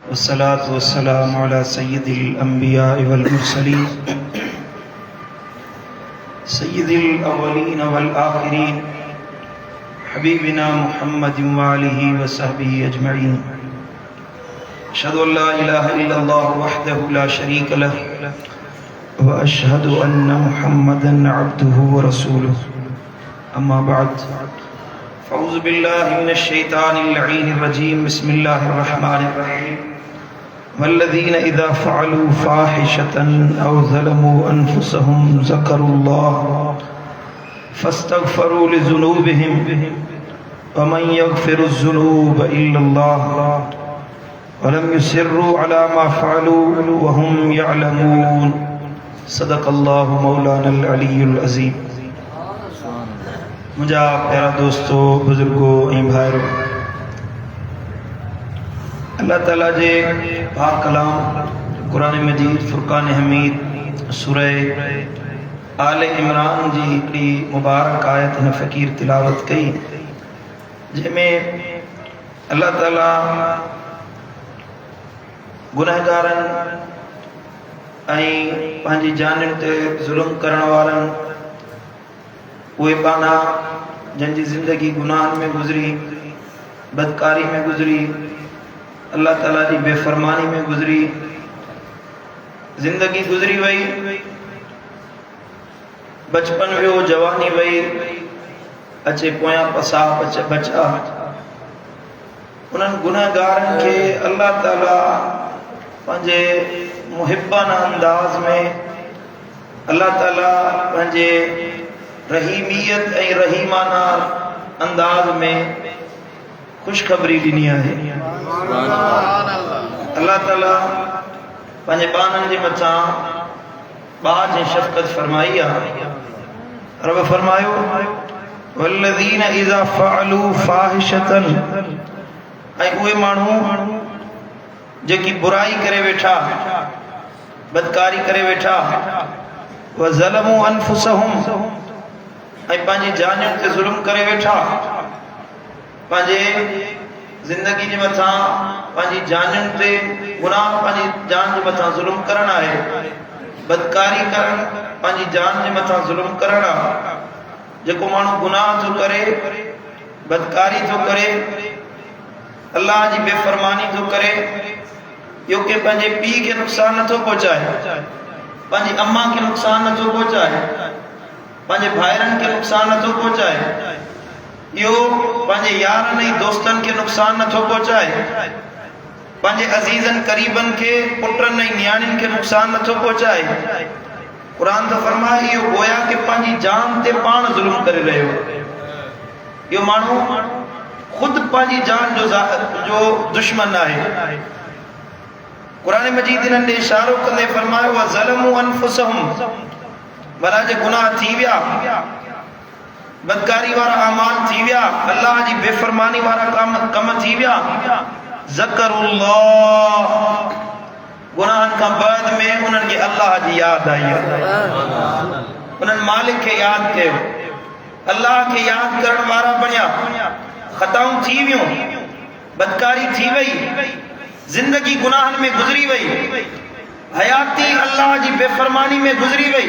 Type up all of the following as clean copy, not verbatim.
वस्सलातु वस्सलामु अला सय्यिदिल अंबिया वल मुरसलीन सय्यिदिल अव्वलीन वल आखिरीन हबीबिना मुहम्मदिन व आलिहि व सहबिहि अजमईन। अशहदु अल्ला इलाहा इल्लल्लाह वहदहु ला शरीक लह व अशहदु अन्न मुहम्मदन अब्दुहु व रसूलुहु। अम्मा बाद फ़अऊज़ु बिल्लाहि मिनश शैतानिर लईनिर रजीम। बिस्मिल्लाहिर रहमानिर रहीम। वल्लज़ीना इज़ा फ़अलू फ़ाहिशतन औ ज़लमू अनफ़ुसहुम ज़करुल्लाह फ़स्तग़फ़रू लिज़ुनूबिहिम व मन यग़फ़िरुज़्ज़ुनूब इल्लल्लाह व लम युसिर्रू अला मा फ़अलू व हुम यअलमून। सदक़ल्लाहु मौलानल अलीयुल अज़ीम। मुझा प्यारा दोस्तों, बुजुर्गों ऐं भाइरों, अल्लाह ताला जे पाक कलाम कुरान मजीद फुरकान हमीद सूरह आले इमरान जी हिकिड़ी मुबारक आयत हिन फ़कीर तिलावत कई, जंहिंमें अल्लाह ताला गुनहगारनि ऐं पंहिंजी जानियुनि ते ज़ुल्म करण वारनि, उहे पाना जंहिंजी ज़िंदगी गुनाहनि में गुज़री, बदकारी में गुज़री, अल्लाह ताला जी बेफ़रमानी में गुज़री, ज़िंदगी गुज़री वई, बचपन वियो, जवानी वई, अचे पोयां पसा बचा। उन्हनि गुनहगारनि खे अल्लाह ताला पंहिंजे मुहिबाना अंदाज़ में, अल्लाह ताला पंहिंजे रहीमियत ऐं रहीमाना अंदाज़ में खुशखबरी ॾिनी आहे। अल्लाह ताला पंहिंजे बाननि जे मथां बाज ऐं शफ़क़त फरमाई आहे। रब फरमायो वल्लज़ीना इज़ा फ़अलू फ़ाहिशतन, ऐं उहे माण्हू जेकी बुराई करे वेठा, बदकारी करे वेठा, व ज़लमू अनफ़ुसहुम, ऐं पंहिंजी जानियुनि ते ज़ुल्म करे वेठा, पंहिंजे ज़िंदगी जे मथां पंहिंजी जानियुनि ते गुनाह, पंहिंजी जान जे मथां ज़ुल्म करणु आहे, बदकारी करणु पंहिंजी जान जे मथां ज़ुल्म करणु आहे। जेको माण्हू गुनाह थो करे, बदकारी थो करे, अल्लाह जी बेफ़रमानी थो करे, इहो के पंहिंजे पीउ खे नुक़सान नथो पहुचाए, पंहिंजी अम्मा खे नुक़सान नथो पहुचाए, पंहिंजे भाइरनि खे नुक़सान नथो पहुचाए, इहो पंहिंजे यारनि ऐं दोस्तनि खे नुक़सान नथो पहुचाए, पंहिंजे अज़ीज़नि क़रीबनि खे, पुटनि ऐं नियाणियुनि खे नुक़सान नथो पहुचाए। क़ुरान त फरमाए इहो गोया के पंहिंजी जान ते पाण ज़ुल्म करे रहियो। इहो माण्हू ख़ुदि पंहिंजी जान जो दुश्मन आहे। क़ुरान मजीद हिननि ॾे इशारो कंदे फरमायो व ज़लमू अनफ़ुसहुम, भला जे गुनाह थी विया, बदकारी वारा अमाल थी विया, अल्लाह जी बेफ़रमानी वारा कम थी विया, ज़करुल्लाह, गुनाहनि खां बाद में उन्हनि खे अल्लाह जी यादि आई, उन्हनि मालिक खे यादि कयो, अल्लाह खे यादि करण वारा बणिया। ख़ताऊं थी वियूं, बदकारी थी वई, ज़िंदगी गुनाहनि में गुज़री वई, हयाती अल्लाह जी बेफ़रमानी में गुज़री वई,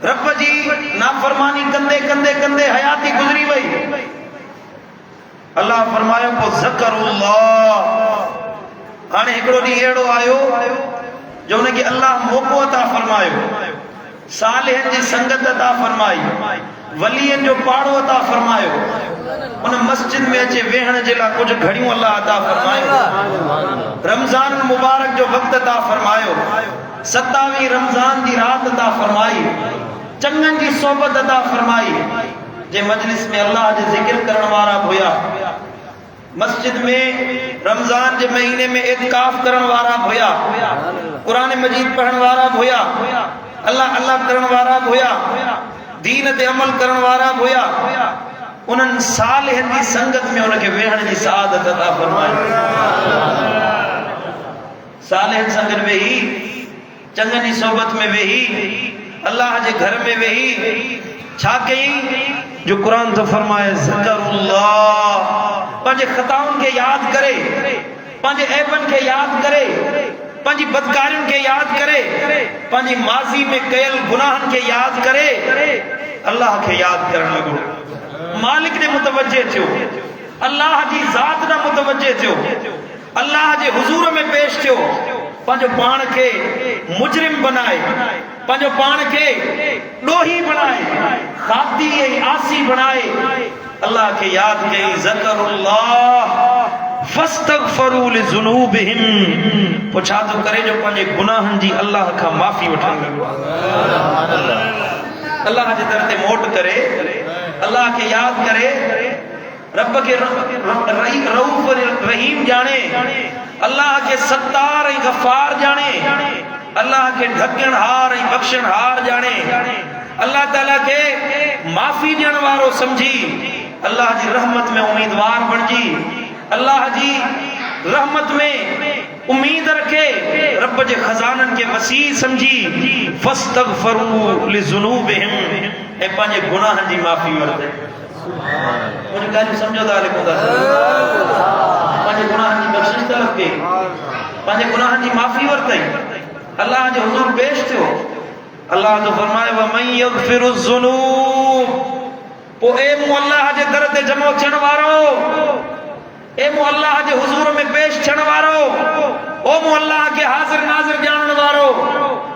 रब जी नाफरमानी कंदे कंदे कंदे हयाती गुज़री वई। अल्लाह फरमायो को ज़करुल्लाह, हाणे हिकिड़ो ॾींहुं अहिड़ो आयो जो उनखे अल्लाह मौक़ो अता फरमायो, सालिहनि जी संगत अता फरमाई, वलीअनि जो पाड़ो अता फरमायो, उन मस्जिद में अचे वेहण जे लाइ कुझु घड़ियूं अल्लाह अता फरमायो, रमज़ान मुबारक जो वक़्तु अता फरमायो, 27 रमज़ान जी रात अता फरमाई, चङनि जी सोबत अता फरमाई, जे मजलिस में अल्लाह जे ज़िक्र करण वारा हुया, मस्जिद में रमज़ान जे महीने में इत्काफ करण वारा हुया, कुरान मजीद पढ़ण वारा हुया, अल्लाह अल्लाह करण वारा हुया, दीन ते अमल करण वारा हुया, उन्हनि सालिहनि जी संगत में उनखे वेहण जी सआदत अता फरमाई। सालिहनि संगत वेही, चङनि जी सोबत में वेही, अल्लाह जे घर में वेही छा कई जो कुरान तो फरमाए ज़करुल्लाह, पंहिंजे ख़ताउनि खे यादि करे, पंहिंजे ऐबनि खे यादि करे, पंहिंजी बदकारियुनि खे यादि करे, पंहिंजी माज़ी में कयल गुनाहनि खे यादि करे अल्लाह खे यादि करण लॻो, मालिक ॾे मुतवजे थियो, अल्लाह जी ज़ात ॾांहुं मुतवजे थियो, अल्लाह जे हुज़ूर में पेश थियो, पंहिंजो पाण खे मुजरिम बनाए, पंहिंजो पाण खे ॾोही बनाए, खाती ऐं आसी बनाए अल्लाह खे यादि कई। ज़करुल्लाह फस्तगफरू लिज़ुनूबिहिम, पोइ छा थो करे जो पंहिंजे गुनाहनि जी अल्लाह खां माफ़ी वठण लॻो, अल्लाह जे दर ते मोट करे, अल्लाह खे यादि करे, रब के रऊफ रहीम जाने, अल्लाह के सत्तार ऐं गफ़ार जाने, अल्लाह के ढकणहार ऐं बख़्शणहार जाने, अल्लाह ताला के माफ़ी ॾियण वारो समझी, अल्लाह जी रहमत में उम्मीदवार बणजी, अल्लाह जी रहमत में उम्मीद रखे, रब जे खजाननि के वसी समझी, फस्तगफरू लिज़ुनूबिहिम, ऐं पंहिंजे गुनाहनि जी माफ़ी वरते। मुझे ॻाल्हियूं सम्झो था, पंहिंजे गुनाहनि जी बख़्शिश तलब कई, पंहिंजे गुनाहनि जी माफ़ी वरतई, अल्लाह जे हुज़ूर पेश थियो। अल्लाह तो फरमाए वमन यग़फिरुज़्ज़ुनूब, पोइ ए मूं अल्लाह जे दर ते जमो थियण वारो, ए मूं अल्लाह जे हुज़ूर में पेश थियण वारो, ओ मूं अल्लाह के हाज़िर नाज़िर ॼाणण वारो,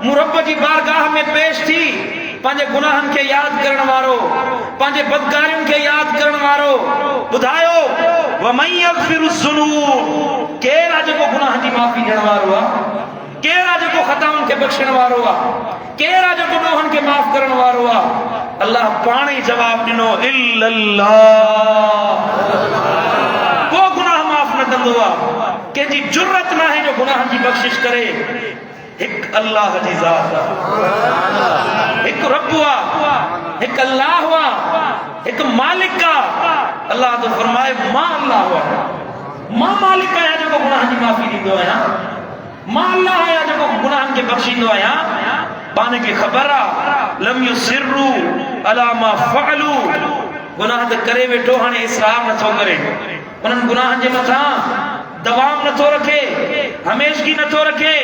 मूं रब जी बारगाह में पेश थी पंहिंजे गुनाहनि खे यादि करण वारो, पंहिंजे बदकारियुनि खे यादि करण वारो, ॿुधायो वमन यग़फिरुज़्ज़ुनूब, केरु आहे जेको गुनाहनि जी माफ़ी ॾियण वारो आहे, केरु आहे जेको ख़ताउनि खे बख़्शण वारो आहे, केरु आहे जेको ॾोहनि खे माफ़ करण वारो आहे? अल्लाह पाण ई जवाब ॾिनो, इल्लल्लाह, को गुनाह माफ़ न कंदो आहे, कंहिंजी जुर्रत न आहे जो गुनाहनि जी बख़्शिश करे। हिकु अल्लाह जी ज़ात आहे, हिकु रब आहे, हिकु अल्लाह आहे, हिकु मालिक आहे। अल्लाह तो फरमाए मां अल्लाह आहे, मां मालिक आहियां जेको गुनाहनि जी माफ़ी ॾींदो आहियां, मां अल्लाह आहियां जेको गुनाहनि खे बख़्शींदो आहियां। पाण खे ख़बर आहे लम युसिर्रू अला मा फ़अलू, गुनाह त करे वेठो, हाणे इसरार नथो करे, उन्हनि गुनाहनि जे मथां दवाम नथो रखे, हमेशगी नथो रखे।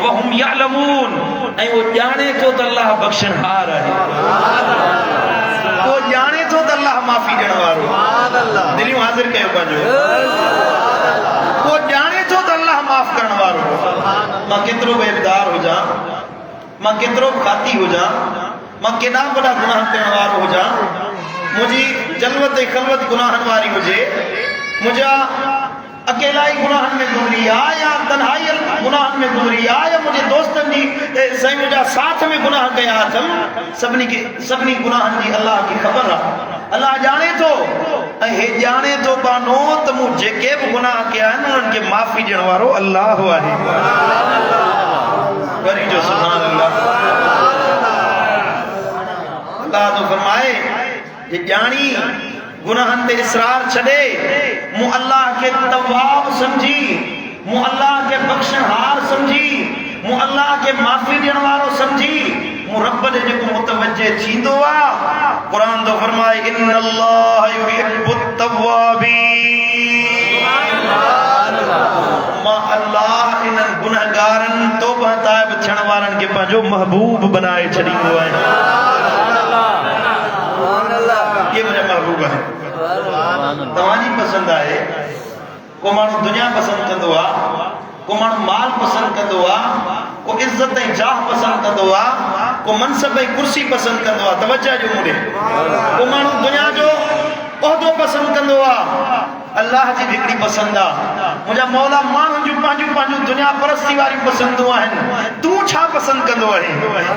वहुम यअलमून, ऐं वो ॼाणे थो त अल्लाह बख़्शणहार आहे, वो ॼाणे थो त अल्लाह माफ़ी ॾियण वारो, दिलियूं हाज़िर कयो पंहिंजो, वो ॼाणे थो त अल्लाह माफ़ करण वारो। मां केतिरो बि इब्दार हुजां, मां केतिरो बि खाती हुजां, मां केॾा वॾा गुनाह करण वारो हुजां, मुंहिंजी जलवत ऐं ख़लवत गुनाहनि वारी हुजे, मुंहिंजा अकेला ही गुनाहनि में गुज़री आहे या तन्हाई गुनाहनि में गुज़री आहे, या मुंहिंजे दोस्तनि जी साईं मुंहिंजा साथ में गुनाह कया अथमि, सभिनी गुनाहनि जी अल्लाह खे ख़बर आहे, अल्लाह ॼाणे थो, ऐं हे ॼाणे थो बानो त मूं जेके बि गुनाह कया आहिनि उन्हनि खे माफ़ी ॾियण वारो अल्लाह आहे। वरी जो सुभान अल्लाह, अल्लाह तो फरमाए जे ॼाणी गुनाहनि ते इसरार छॾे, मूं अल्लाह खे तवाब समझी, मूं अल्लाह खे बख़्शणहार समझी, मूं अल्लाह खे माफ़ी ॾियण वारो समझी, मूं रब ॾे जेको मुतवजे थींदो आहे। क़ुरान तो फरमाए इन्नल्लाह युहिब्बुत तव्वाबीन, मां अल्लाह इन्हनि गुनहगारनि तौबा ताइब थियण वारनि खे पंहिंजो महबूब बनाए छॾींदो आहे। ये मुझे महबूब है, तव्हांजी पसंद आहे। को माण्हू दुनिया पसंद कंदो आहे, को माण्हू माल पसंद कंदो आहे, को इज्जत ऐं जाह पसंद कंदो आहे, को मनसब ऐं कुर्सी पसंद कंदो आहे, तवज्जो ॾियो मूंखे। को माण्हू दुनिया जो उहिदो पसंद कंदो आहे, अल्लाह जी हिकिड़ी पसंद आहे। मुंहिंजा मौला माण्हुनि जूं पंहिंजूं दुनिया परस्ती वारियूं पसंदूं आहिनि, तूं छा पसंद कंदो आहे?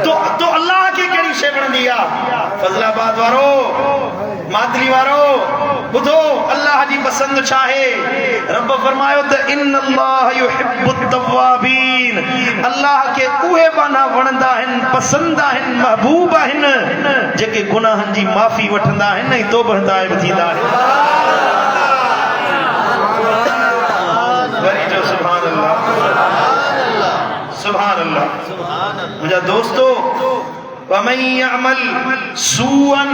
तो अल्लाह खे कहिड़ी शइ वणंदी आहे? फज़लाबाद वारो, मातली वारो, ॿुधो अल्लाह जी पसंद छा आहे? रब फरमायो त इन्नल्लाह युहिब्बुत तव्वाबीन, अल्लाह खे उहे बाना वणंदा आहिनि, पसंद आहिनि, महबूब आहिनि जेके गुनाहनि जी माफ़ी वठंदा आहिनि ऐं तौबा ताइब थींदा आहिनि। सुभान अल्लाह। मुंहिंजा दोस्तो, वमन यअमल सूअन,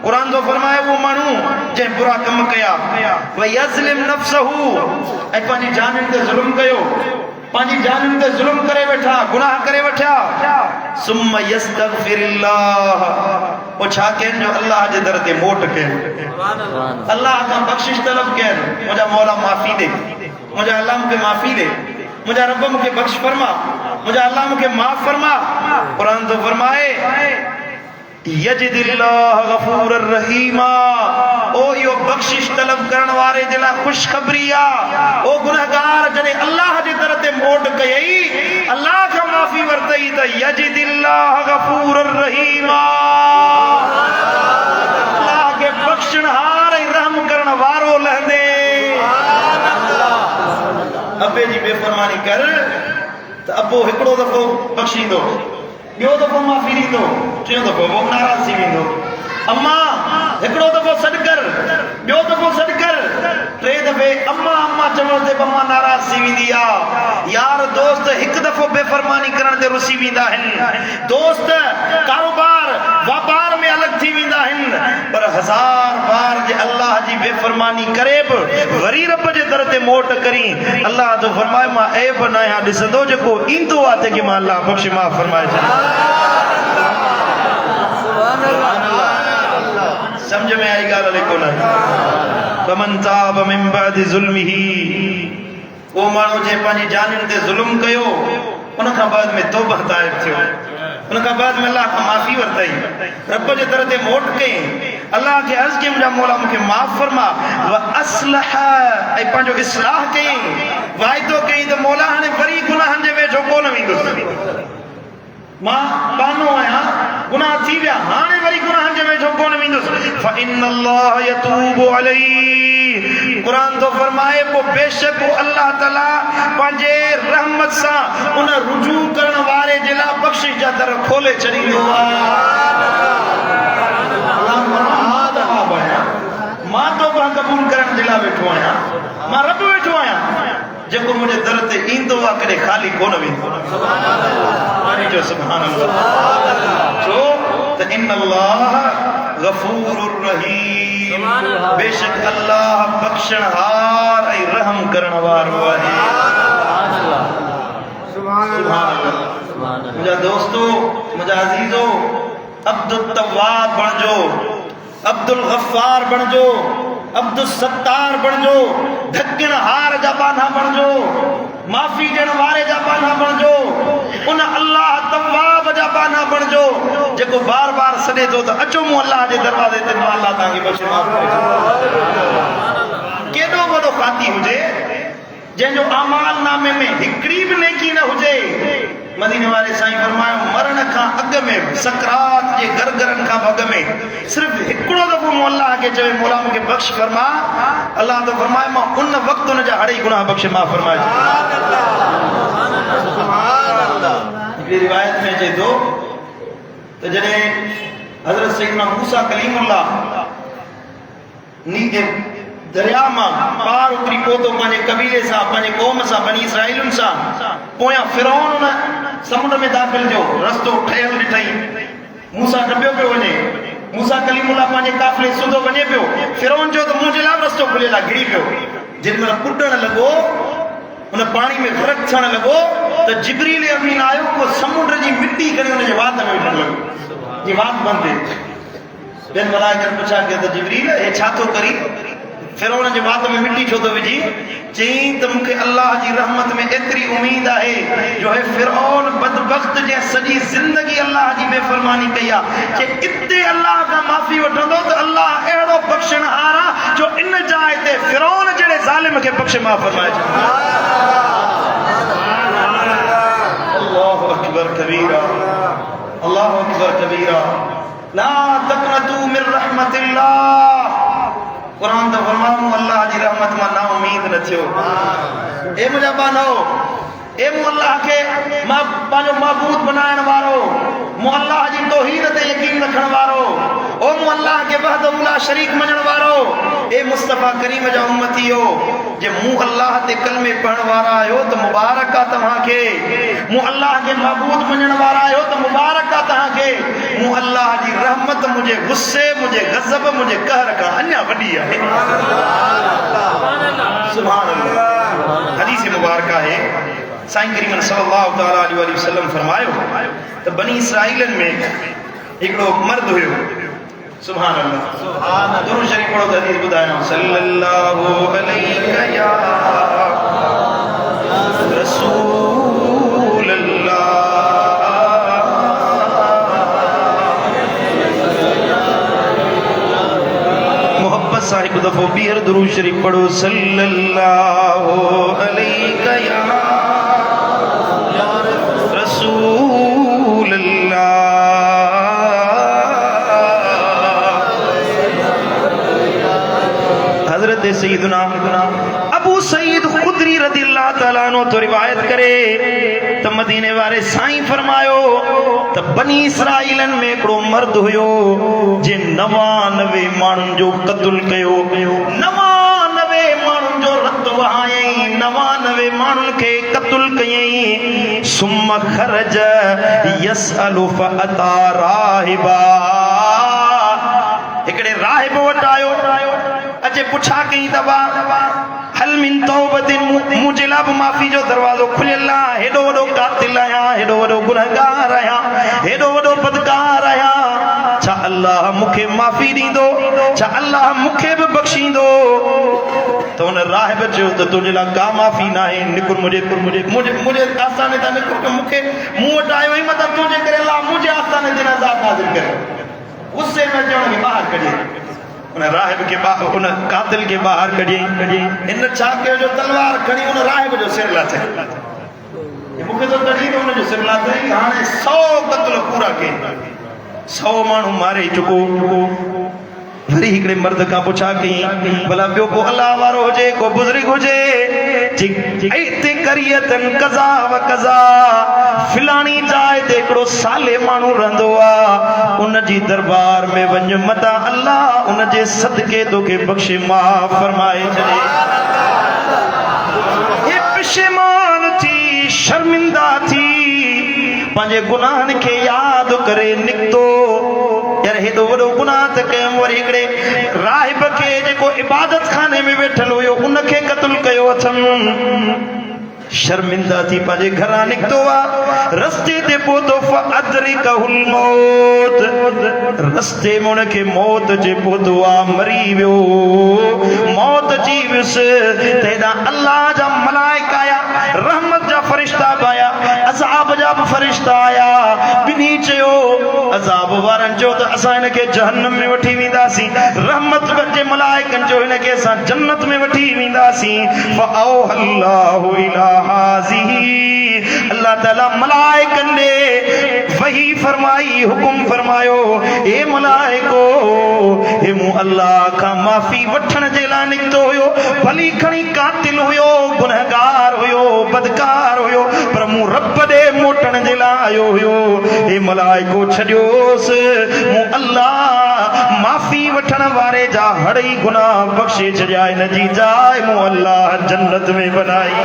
कुरान तो फरमाए वो मानू जे बुरा कम कया, व यज़लिम नफ्सहू, ऐ पांजी जानन ते जुल्म कयो, पांजी जानन ते जुल्म करे वेठा, गुनाह करे वेठा, सुम्मा यस्तगफिरिल्लाह, ओ छा कन जो अल्लाह जे दर ते मोट कन, अल्लाह का बख्शिश तलब कन, मुझा मौला माफी दे, मुझा अल्लाह मुझे माफी दे, मुझा रब मुझे बख्श फरमा, मुझा अल्लाह मुझे माफ फरमा। कुरान तो फरमाए यजिदिल्लाह गफूरर रहीमा, ओ यो बख्शिश तलब करण वारे जिला खुशखबरिया, ओ गुनहगार जने अल्लाह जे दर ते मोट कयई, अल्लाह का माफी वरतई त यजिदिल्लाह गफूरर रहीमा, अल्लाह के बख्शणहार ऐं रहम करण वारो लहंदे। अबे जी बेफरमानी कर त अबो हिकड़ो दफ़ो बख्शींदो, ॿियो दफ़ो माफ़ी ॾींदो, टियों दफ़ो वो नाराज़ थी वेंदो। अम्मा हिकड़ो दफ़ो सॾ कर, ॿियो दफ़ो सॾ कर, टे दफ़े अम्मा अम्मा चवण ते अम्मा नाराज़ थी वेंदी आहे। यार दोस्त हिकु दफ़ो बेफ़रमानी करण ते रुसी वेंदा आहिनि, दोस्त कारोबार वापार में अलॻि थी वेंदा आहिनि, पर हज़ार बार जे अल्लाह जी बेफ़रमानी करे बि वरी रब जे दर ते मोट करी, अल्लाह तो फरमाए मां ऐब न आहियां ॾिसंदो, जेको ईंदो आहे तंहिंखे मां अल्लाह बख़्श माफ़ फरमाए छॾींदो। समझ में आई गाल कोन आई। फमन ताब मिन बाद ज़ुल्मिही, वो माण्हू जे पंहिंजी जाननि ते ज़ुल्म कयो, उन खां बाद में तौबा ताइब थियो, उन खां बाद में अल्लाह खां माफ़ी वरतई, रब जे दर ते मोट कई, अल्लाह के अर्ज़ कई मुंहिंजा मौला मूंखे माफ़ फरमा, व असलह, ऐं पंहिंजो इस्लाह कई, वाइदो कई त मौला हाणे वरी गुनाहनि जे वेझो कोन वेंदुसि, मां बानो आहियां, गुनाह थी विया, हाणे वरी गुनाहनि जे वेझो कोन वेंदुसि। फ़इन्नल्लाह यतूबु अलैहि, कुरान तो फरमाए को बेशक अल्लाह ताला पंहिंजे रहमत सां उन रुजू करण वारे जे लाइ बख़्शिश जा दर खोले छॾींदो आहे। मां तौबा क़बूल करण जे लाइ वेठो आहियां, मां रब वेठो आहियां, जेको मुंहिंजे दर ते ईंदो आहे कॾहिं ख़ाली कोन वेंदो। जो सुभान अल्लाह, छो त इन्नल्लाह गफूरुर रहीम, बेशक अल्लाह बख्शणहार ऐं रहम करण वारो आहे। सुभान अल्लाह। मुंहिंजा दोस्तो, मुंहिंजा अज़ीज़ो, अब्दुल तव्वाब बणिजो, अब्दुल गफ्फार बणिजो, अब्दुल सत्तार बणिजो, ढकण हार जा बाना बणिजो, माफ़ी ॾियण वारे जा बाना बणिजो, उन अल्लाह तव्वाब जा बाना बणिजो, जेको बार बार सॾे थो त अचो मूं अल्लाह जे दरवाज़े ते, मां अल्लाह तव्हांखे बख़्श माफ़ करे। केॾो वॾो फ़ाती हुजे जंहिंजो अमाल नामे में हिकिड़ी बि नेकी न हुजे, मदीने वाले साईं फरमायो मरण खां अॻु में, सकरात जे गरगरनि खां अॻु में सिर्फ़ु हिकिड़ो दफ़ो मूं अल्लाह खे चवे मौला मूंखे बख़्श फरमा, अल्लाह तो फरमाए मां उन वक़्तु हुन जा अढ़ाई गुनाह बख़्श माफ़ फरमाए। हिकिड़ी रिवायत में अचे थो त जॾहिं हज़रत सैयदना मूसा कलीमुल्लाह दरिया मां पार उतरी पहुतो पंहिंजे कबीले सां, पंहिंजे क़ौम सां, बनी इसराइलुनि सां, पोयां फिरौन उन समुंड में दाख़िल जो रस्तो ठहियल ॾिठई, मूसा डॿियो पियो वञे, मूसा कलीमुल्लाह पंहिंजे काफ़िले सुधो वञे पियो, फिरौन जो त मुंहिंजे लाइ रस्तो खुलियल आहे, घिरी पियो, जेॾीमहिल कुॾण लॻो, उन पाणी में ग़रक़ थियण लॻो त जिब्रील अमीन आयो, को समुंड जी मिटी खणी हुनजे वात में विझण लॻो, जी वात बंदि थिए। ॿियनि मलाइकनि पुछा कयो त जिब्रील हे छा थो करी, फिरौन जे वात में मिटी छो थो विझी, चई त मूंखे अल्लाह जी रहमत में एतिरी उम्मीद आहे जो हे फिरौन बदबख्त जे सॼी ज़िंदगी अल्लाह जी बेफ़रमानी कई आहे, जे इते अल्लाह खां माफ़ी वठंदो त अल्लाह अहिड़ो बख़्शणहार आहे जो इन जाइ ते फिरौन जहिड़े ज़ालिम खे बख़्श माफ़ फरमाए छॾींदो। अल्लाहु अकबर कबीरा, अल्लाहु अकबर कबीरा, ला तक़नतू मिन रहमतिल्लाह, कुरान तो फरमाऊं अल्लाह जी रहमत मां ना उम्मीद न थियो। ए मुंहिंजा बानो, ए मूं अल्लाह खे मां पंहिंजो महबूद बनाइण वारो, मूं अल्लाह जी तौहीद ते यकीन रखण वारो, ओ मूं अल्लाह के वहदहू ला शरीक मञण वारो, ए मुस्तफ़ा करीम जा उम्मती हो, जे मूं अल्लाह ते कलमे पढ़ण वारा आहियो त मुबारक आहे तव्हांखे, मु अल्लाह के महबूद मञण वारा आयो त मुबारक आ तहां के मु अल्लाह जी रहमत मुझे गुस्से मुझे गज़ब मुझे कहर का अन्या वडी है सुभान अल्लाह हदीस मुबारक है साईं करीम सल्लल्लाहु तआला अलैहि वसल्लम फरमायो त बनी इसराइलन में एकड़ो मर्द हुयो सुभान अल्लाह सुभान अल्लाह दुरूद शरीफ पढ़ो त हदीस बुधायो सल्लल्लाहु अलैहि या रसूल अल्लाह मोहब्बत साहिब दफो बीहर दुरूद शरीफ पढ़ो सल्लल्लाहु अलैहि या रसूल अल्लाह हजरत सैयदना अबू सईद खुदरी रज़ियल्लाहु तआला अन्हु तो रिवायत करे त मदीने वारे साईं फरमायो त बनी इसराइलन में एकड़ो मर्द हुयो जे 99 माण्हुनि जो क़त्ल कयो 99 माण्हुनि जो रत वहायई 99 माण्हुनि खे क़त्ल कयई सुम खरज यसअलु फअता राहिबा हिकड़े राहिब वटि आयो अचे पुछा कई दबा हल मिन तौबतिन मुझे लब माफी जो दरवाजो खुलियल आहे हेडो वडो कातिल आया हेडो वडो गुनहगार आया हेडो वडो बदकार आया छा अल्लाह मुखे माफी दींदो छा अल्लाह मुखे भी बख्शींदो तो उन राहिब चयो त तुझे ला का माफी ना है निकुर मुझे आस्थाने ता निकुर के मुखे मुंह वटि आयो ही मत तुझे करे अल्लाह मुझे आस्थाने ते नज़ार नाज़िल करे गुस्से में चवण के बाहर कढे उन राहिब के उन कातिल के बाहर कढी इन छा कयो जो तलवार खणी उन राहिब जो सिर लाथे मुखे तो तड़ी तो उन जो सिर लाथे हाने 100 क़त्ल पूरा के 100 माण्हू मारे चुको वरी हिकड़े मर्द का पुछा कई भला बियो को अल्लाह वारो हुजे को बुजुर्ग हुजे ऐते करियतन कज़ा व कज़ा फिलानी जाए ते एकड़ो साले माण्हू रहंदो आ उन जी दरबार में वञ मता अल्लाह उन जे सदके तोखे बख्शे माफ़ फरमाए छॾे हे पशेमान थी शर्मिंदा थी पंहिंजे गुनाहनि खे याद करे निकतो यार हेॾो वॾो गुनाह त कयमि वरी हिकिड़े राहिब खे जेको इबादत खाने में वेठल हुयो उनखे क़त्ल कयो अथमि शर्मिंदा थी पंहिंजे घरां निकतो आहे रस्ते ते पहुतो फअदरिकहुल मौत रस्ते में उनखे मौत जे पहुतो आहे मरी वियो मौत जी वियुसि त हेॾा अल्लाह जा मलाइका आया रहमत जा फरिश्ता बि आया अज़ाब जा बि फरिश्ता आया ॿिन्ही चयो अज़ाब वारनि चयो त असां हिनखे जहन्नम में वठी वेंदासीं रहमत जे मलाइकनि चयो हिनखे असां जन्नत में वठी वेंदासीं फअौहल्लाहु इला अल्लाह ताला मलाइकन ने वही फरमाई हुकुम फरमायो ए मलाइको हे मु अल्लाह का माफी वठण जे लाइ निकतो हुयो भली खणी कातिल हुयो गुनहगार हुयो बदकार हुयो पर मु रब दे मोटण जे लाइ आयो हुयो हे मलाइको छॾियोस मु अल्लाह माफी वठण वारे जा हड़ई गुनाह बख्शे छॾिया इन जी जाइ मु अल्लाह जन्नत में बनाई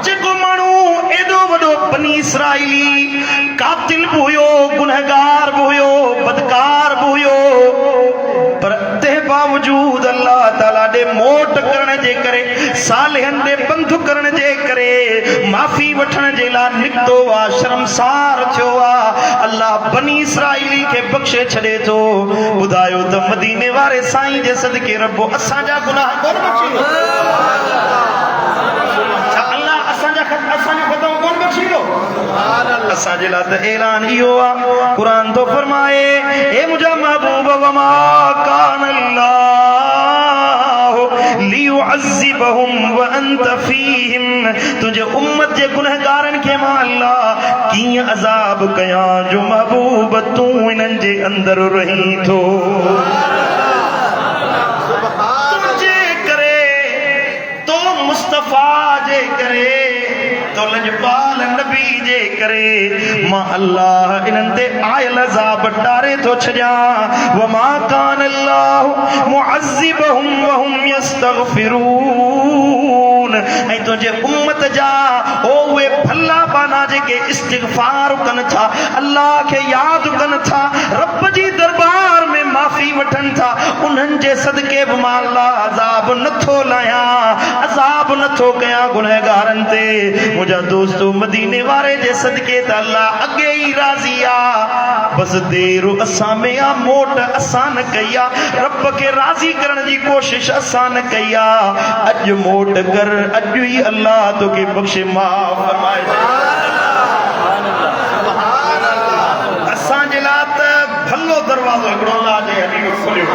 जेको माण्हू एॾो वॾो बनी इसराइली कातिल बि हुयो गुनहगार बि हुयो बदकार बि हुयो पर तंहिं बावजूद अल्लाह ताला ॾे मोट करण जे करे सालिहन ॾे बंध करण जे करे माफ़ी वठण जे लाइ निकतो आहे शर्मसार थियो आहे अल्लाह बनी इसराइली खे बख़्शे छॾे थो ॿुधायो त मदीने वारे साईं जे सदके रबो असांजा गुनाह कोन बख़्शींदो छा अल्लाह असांजो ख़तम कोन बख़्शींदो असांजे लाइ त ऐलान इहो आहे क़ुरान थो फरमाए हे मुंहिंजा महबूब वमा कान अल्लाह लियुअज़्ज़िबहुम व अंत फीहिम तुंहिंजे उम्मत जे गुनहगारनि खे मां अल्लाह कीअं अज़ाब कयां जो महबूब तूं इन्हनि जे अंदरि रही थो तुंहिंजे करे तो मुस्तफ़ा जे करे तो लजपाल नबी जे करे मां अल्लाह इनते आयल अज़ाब टारे तो छजा वमा कान अल्लाह मुअज़्ज़िबहुम वहुम यस्तगफिरून ऐ तुझे उम्मत जा ओ वे भला बाना जेके इस्तिगफार कन था अल्लाह के याद कन था रब जी दरबार में माफी वठन था उन्हन जे सदके भी मां अल्लाह अज़ाब नथो लाया अज़ाब नथो कया गुनहगारन ते मुझा दोस्तों मदीने वाले जे सदके त अल्लाह अगे ही राजी आ बस देर असां में आ मोट असां न कया रब के राजी करण जी कोशिश असां न कया अज मोट कर अज ही अल्लाह तो के बख्शे माफ फरमाए असां जे ला त भलो दरवाजो हिकड़ो अल्लाह जे हबीब खोलियो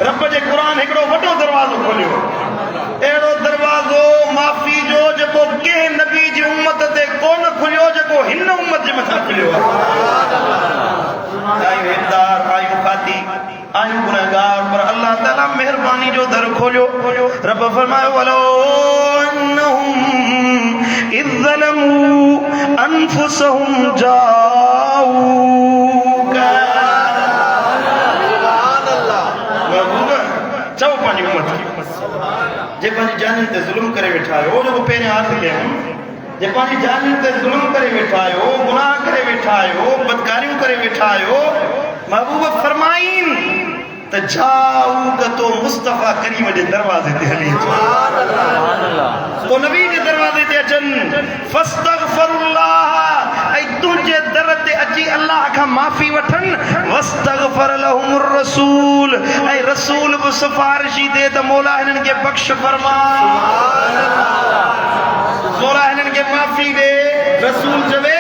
रब जे कुरान हिकड़ो वडो दरवाजो खोलियो एड़ो दरवाजो माफी जो जेको के नबी जी उम्मत ते कोन खुलियो जेको हिन उम्मत जे मथा खुलियो आयु हिदार आयु खाती आयु गुनहगार पर अल्लाह ताला मेहरबानी जो दर खोलियो रब फरमायो वलो अन्नहुम इज़ ज़लमू अनफुसहुम जाऊका चओ पंहिंजी उम्मत जे पंहिंजी जानिन ते ज़ुल्म करे वेठा आहियो जेको पहिरियां हाथ कयऊं जे पंहिंजी जानिन ते ज़ुल्म करे वेठा आहियो गुनाह करे वेठा आहियो बदकारियूं करे वेठा आहियो महबूब फरमाइन त जाऊ तो मुस्तफा करीम जे दरवाजे ते हली सुभान अल्लाह तो नबी जे दरवाजे ते अचन फस्तगफिरुल्लाह ऐ तुझे दर ते अची अल्लाह का माफी वठन वस्तगफर लहुमुर रसूल ऐ रसूल भी सिफारिशी दे त मौला हिनन के बख्श फरमा सुभान अल्लाह मौला हिनन के माफी दे रसूल चवे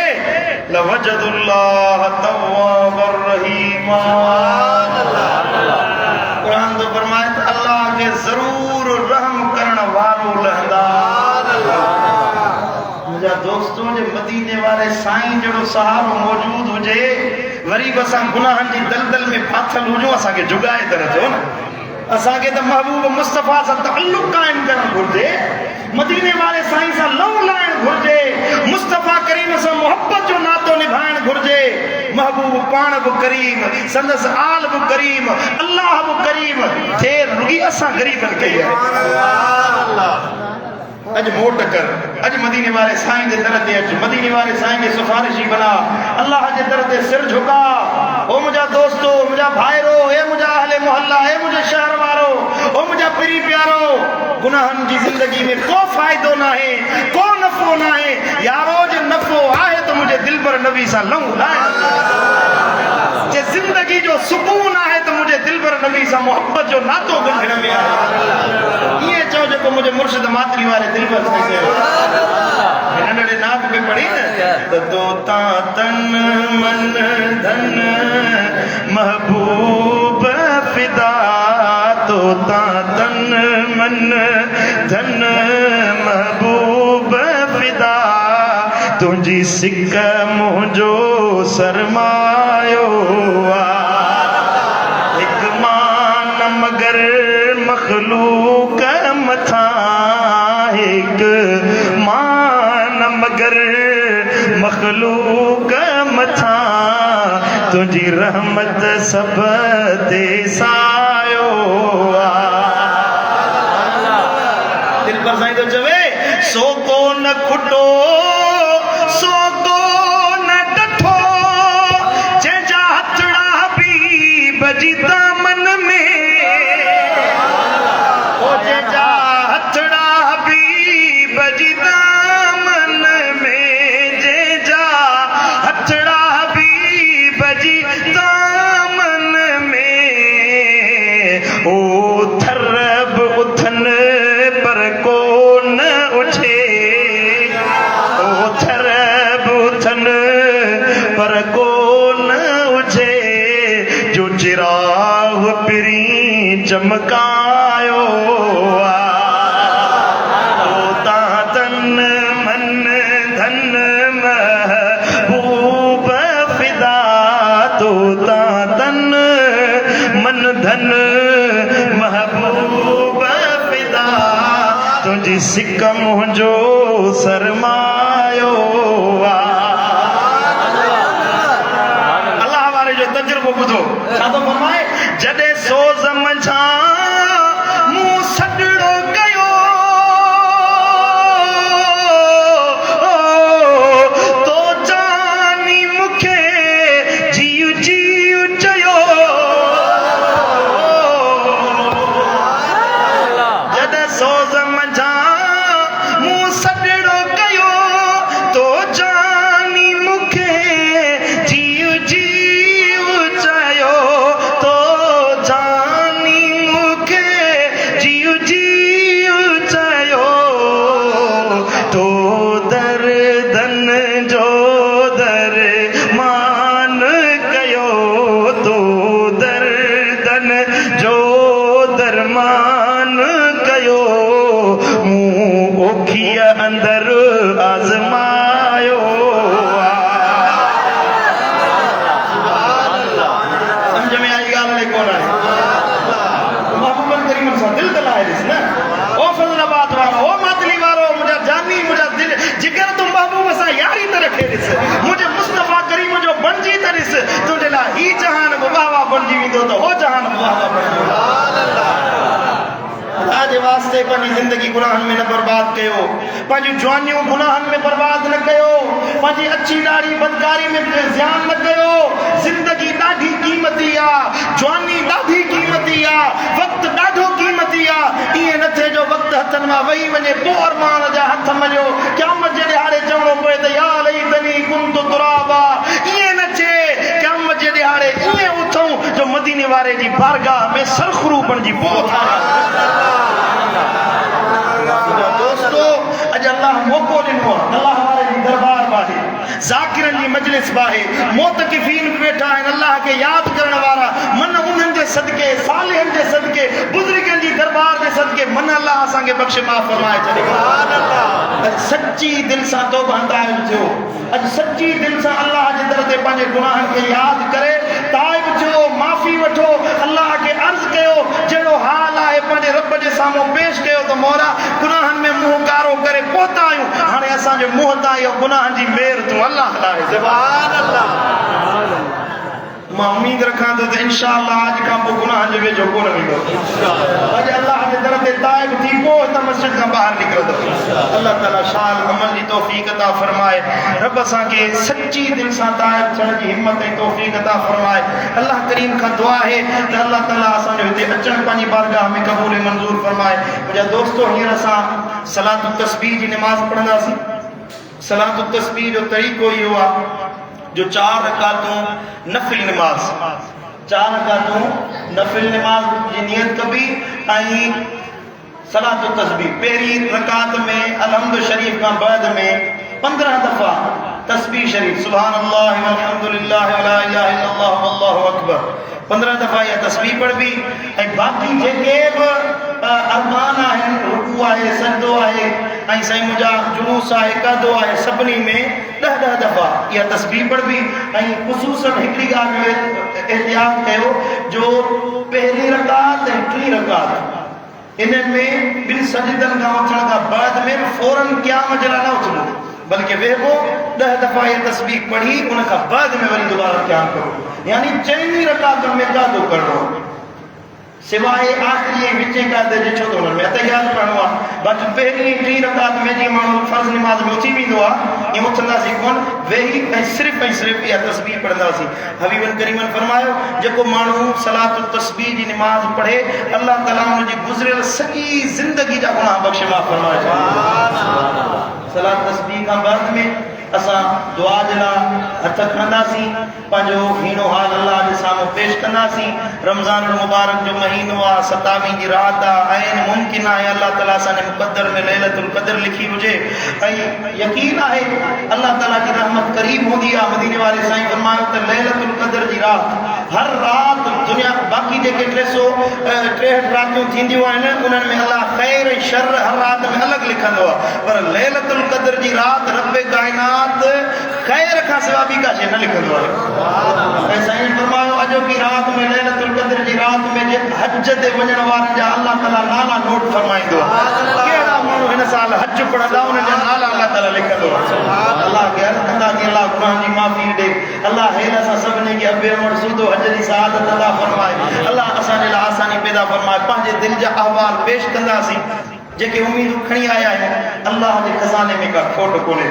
लवजदुल्लाह तव्वाबर रहीमा कुरान तो फरमाए अल्लाह के जरूर रहम करण वारो लहंदा मुझा दोस्तों जे मदीने वाले साईं जड़ो सहारो मौजूद हुजे वरी बसा गुनाहन जी दलदल में फाथल हुजो असा के जुगाए दर जो न असा के त महबूब मुस्तफा सा ताल्लुक कायम करण घुर्जे मदीने वाले साईं सा लव लाइन घुर्जे मुस्तफा करीम सा मोहब्बत जो नातो निभाइण घुर्जे महबूब पाण बि करीम संदस आल बि करीम अल्लाह बि करीम थे रुगी असां गरीबन कई है अज मोट कर अज मदीने वाले साईं के दर ते अच मदीने वाले साईं के सिफारिशी बना अल्लाह के दर ते सिर झुका ओ मुझा दोस्तों मुझा भाईरो ए मुझा अहले मोहल्ला ए मुझे शहर वारो ओ मुझा पिरी प्यारो गुनाहन जी जिंदगी में को फायदो ना है को नफो ना है यारो जे नफो आए तो मुझे दिल पर नबी सा लंग लाए जे जिंदगी जो सुकून है तो मुझे दिल पर नबी सा मोहब्बत जो नातो गंढण में है ये चो जो मुझे मुर्शिद मातरी वाले दिल पर से नंढड़े नाथ में पढ़ी न तो ता तन मन धन महबूब फिदा तो ता तन मन धन महबूब फिदा तुझी सिक मुझो सरमायो एक मान मगर मखलूक मथा एक मान मगर मखलूक मथा तुझी रहमत सब ते सायो दिल पर साईं तो चवे सो को न खुटो सो को न डठो जंहिंजा हथड़ा भी बजी दामन में ओ जंहिंजा हथड़ा भी बजी दामन में जंहिंजा हथड़ा भी बजी दामन में ओ थरब उथन पर को न उठे ओ थरब उथन पर को न उठे जो चिराग पिरी चमकायो ओ ता तन मन धन महबूब फिदा तो ता तन मन धन महबूब फिदा तुझी सिक मुझो सरमायो छा तो फरमाए जॾहिं सोज़ मंझां मूं सॾड़ो कयो तो जानी मूंखे जीउ जीउ चयो जॾहिं सोज़ मंझां मूं सॾड़ो कयो तो जानी मूंखे जीउ जीउ चयो तो जानी मूंखे जीउ जीउ चयो तो दर्दन जो दरमान कयो तो दर्दन जो दरमान कयो मूं ओखीअ अंदर आज़मायो समझ में आई ॻाल्हि कोन आहे मोहम्मद करीम सां दिल दलाए ॾिस न ओ फज़लाबाद वारो ओ मातली वारो मुंहिंजा जानी मुंहिंजा दिल जिगर तूं महबूब सां यारी त रखे ॾिस मुंहिंजे मुस्तफ़ा करीम जो बणिजी त ॾिस तुंहिंजे लाइ ही जहान बि वाह बणिजी वेंदो त हो जहान बि वाह बणिजी वेंदो खुदा जे वास्ते पंहिंजी ज़िंदगी गुनाहनि में न बर्बाद कयो पंहिंजी जवानियूं गुनाहनि में बर्बाद न कयो पंहिंजी अछी ॾाढ़ी बदकारी में ज़ियान न कयो ज़िंदगी ॾाढी क़ीमती आहे जवानी ॾाढी क़ीमती आहे वक़्तु ॾाढो क़ीमती आहे ईअं न थिए जो वक़्तु हथनि मां वही वञे पोइ अरमान जा हथ मञो क़यामत जे ॾिहाड़े चवणो पए त या लैतनी कुंतु तुराबा ईअं न थिए क़यामत जे ॾिहाड़े ईअं उथूं जो मदीने वारे जी बारगाह में सरखरू बणिजी पोइ दोस्तो अॼु अल्लाह मौक़ो ॾिनो आहे अल्लाह वारे जी दरबार बाहे ज़ाकिरनि जी मजलिस बाहे मोतकिफ़ीन वेठा आहिनि अल्लाह खे यादि करण वारा मन उन्हनि जे सदके सालिहनि जे सदके बुज़ुर्गनि जी दरबार जे सदके मन अल्लाह असांखे बख़्श माफ़ फरमाए छॾे अॼु सची दिलि सां तौबा ताइब थियो अॼु सची दिलि सां अल्लाह जे दर ते पंहिंजे गुनाहनि खे यादि करे ताइब थियो माफ़ी वठो अल्लाह खे अर्ज़ु कयो जहिड़ो हाल आहे पंहिंजे रब जे साम्हूं पेश कयो त मोहरा गुनाहनि में मुंहुं कारो करे पहुता आहियूं हाणे असांजे मुंहं तां इहो गुनाहनि जी मेर तूं अल्लाह हलाए सुभान अल्लाह मां उम्मीद रखां थो त इंशाअल्लाह अॼु खां पोइ गुनाहनि जो वेझो कोन वेंदो अॼु अल्लाह जे दर ते ताइब थी पोइ त मस्जिद खां ॿाहिरि निकिरंदो अल्लाह ताला शाल अमल जी तौफ़ीक़ अता फरमाए रब असांखे सची दिलि सां ताइब थियण जी हिमत ऐं तौफ़ीक़ अता फरमाए अल्लाह करीम खां दुआ आहे त अल्लाह ताला असांजो हिते अचणु पंहिंजी बारगाह में क़बूल ऐं मंज़ूर फरमाए मुंहिंजा दोस्तो हींअर असां सलात तस्बीह जी नमाज़ पढ़ंदासीं सलात तस्बीह जो तरीक़ो इहो आहे जो 4 रकातूं नफ़िल नमाज़ 4 रकातूं नफ़िल नमाज़ जी नियत कबी ऐं सलात तस्बीह पहिरीं रकात में अलहम्द शरीफ खां बाद में 15 दफ़ा तस्बीह शरीफ सुभान अल्लाह वल्हम्दुलिल्लाह वला इलाहा इल्लल्लाह वल्लाहु अकबर 15 दफ़ा इहा तस्बीह पढ़बी ऐं बाक़ी जेके बि अरमान आहिनि रुकू आहे सजदो आहे ऐं साईं मुंहिंजा जुलूस आहे क़दो आहे सभिनी में 10 दफ़ा इहा तस्बीह पढ़बी ऐं ख़ुसूसन हिकिड़ी ॻाल्हि में एहतियात कयो जो पहिरीं रकात ऐं टी रकात इन्हनि में ॿिनि सजदनि खां उथण खां बाद में फौरन क़याम जे लाइ न उथबो बल्कि वेहबो 10 दफ़ा इहा तस्बीह पढ़ी उन खां बाद में वरी दोबारा क़याम करो यानी 4 रकातुनि में क़दो करणो सिवाय आख़िरी ऐं विचें क़ाइदे जे छो त हुननि में अतहियात पढ़णो आहे बाक़ी पहिरीं 3 रकात में जीअं माण्हू फ़र्ज़ नमाज़ में उथी वेंदो आहे ईअं उथंदासीं कोन वेही ऐं सिर्फ़ु इहा तस्बीह पढ़ंदासीं हबीबन करीमन फरमायो जेको माण्हू सलात तस्बीह जी नमाज़ पढ़े अल्लाह ताला हुनजी गुज़िरियल सॼी ज़िंदगी जा गुनाह बख़्श माफ़ फरमाए सलात तस्बीह खां बाद में असां दुआ जे लाइ हथ खणंदासीं पंहिंजो हीनो हाल अल्लाह जे साम्हूं पेश कंदासीं रमज़ान मुबारक जो महीनो आहे 27 जी राति आहे ऐं मुमकिन आहे अल्लाह ताला असांजे मुक़द्दर में लैलतुल क़द्र लिखी हुजे ऐं यकीन आहे अल्लाह ताला जी रहमत क़रीब हूंदी आहे मदीने वारे साईं फरमायो त लैलतुल क़द्र जी राति हर राति दुनिया बाक़ी जेके 363 रातियूं थींदियूं आहिनि उन्हनि में अल्लाह ख़ैर ऐं शर हर राति में अलॻि लिखंदो आहे पर लैलतुल क़द्र जी राति रब काइनात ख़ैर खां सिवा ॿी का शइ न लिखंदो आहे ऐं साईं फरमायो अॼोकी राति में लैलतुल क़द्र जी राति में जे हज ते वञण वारनि जा अल्लाह ताला नाला नोट फरमाईंदो आहे कहिड़ा माण्हू हिन साल हज पढ़ंदा उन्हनि जा नाला अलाह ताला लिखंदो अलाह खे अर्ज़ कंदा कि अलाह गुनाह जी माफ़ी ॾे अलाह हेल असां सभिनी खे अबे वटि सूदो हज जी सआदत अता फरमाए अलाह असांजे लाइ आसानी पैदा फरमाए पंहिंजे दिलि जा अहवाल पेश कंदासीं जेके उम्मीदूं खणी आया आहियूं अलाह जे खज़ाने में का खोट कोन्हे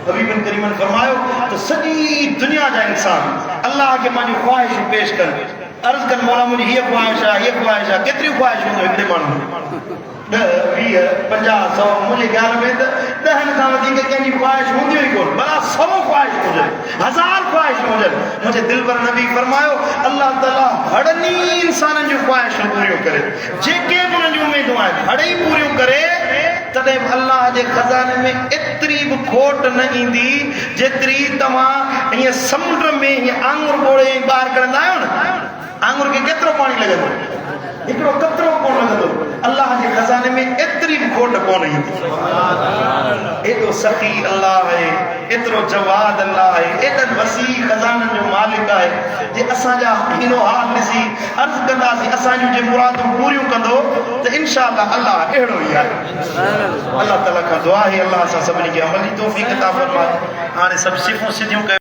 हबीबन करीमन फरमायो तो सॼी दुनिया जा इंसान अल्लाह के मुंहिंजी ख्वाहिश पेश कनि अर्ज़ कनि मौला मुंहिंजी हीअ ख्वाहिश आहे केतिरियूं ख्वाहिश हूंदियूं हिकिड़े माण्हू 10, 20, 50, 100 मुंहिंजे ख़्याल में त 10 खां वधीक कंहिंजी ख्वाहिश हूंदियूं ई कोन भला 100 ख्वाहिश हुजनि 1000 ख्वाहिश हुजनि मुंहिंजे दिलबर नबी फरमायो अल्लाह ताला हड़नी इंसाननि जूं ख्वाहिशूं पूरियूं करे जेके बि उन्हनि जूं उमेदूं आहिनि हड़ई पूरियूं करे तॾहिं अल्लाह जे खज़ाने में एतिरी बि खोट न ईंदी जेतिरी तव्हां हीअं समुंड में हीअं आङुर ॿोड़े ॿाहिरि कढंदा आहियो न आङुर खे केतिरो पाणी लॻंदो हिकिड़ो कतिरो कोन लॻंदो अल्लाह जे खज़ाने में एतिरी बि खोट कोन ईंदी एॾो सखी अल्लाह आहे एतिरो जवाद अल्लाह आहे एॾनि वसी खज़ाननि जो मालिक आहे जे असांजा हिनो हाल ॾिसी अर्ज़ कंदासीं असांजूं जे मुरादूं पूरियूं कंदो त इंशा अल्लाह अहिड़ो ई आहे अल्लाह ताला खां दुआ आहे अल्लाह असां सभिनी खे अमल जी तौफ़ीक़ अता फ़रमाए हाणे सभु सिफ़ूं सिधियूं कयो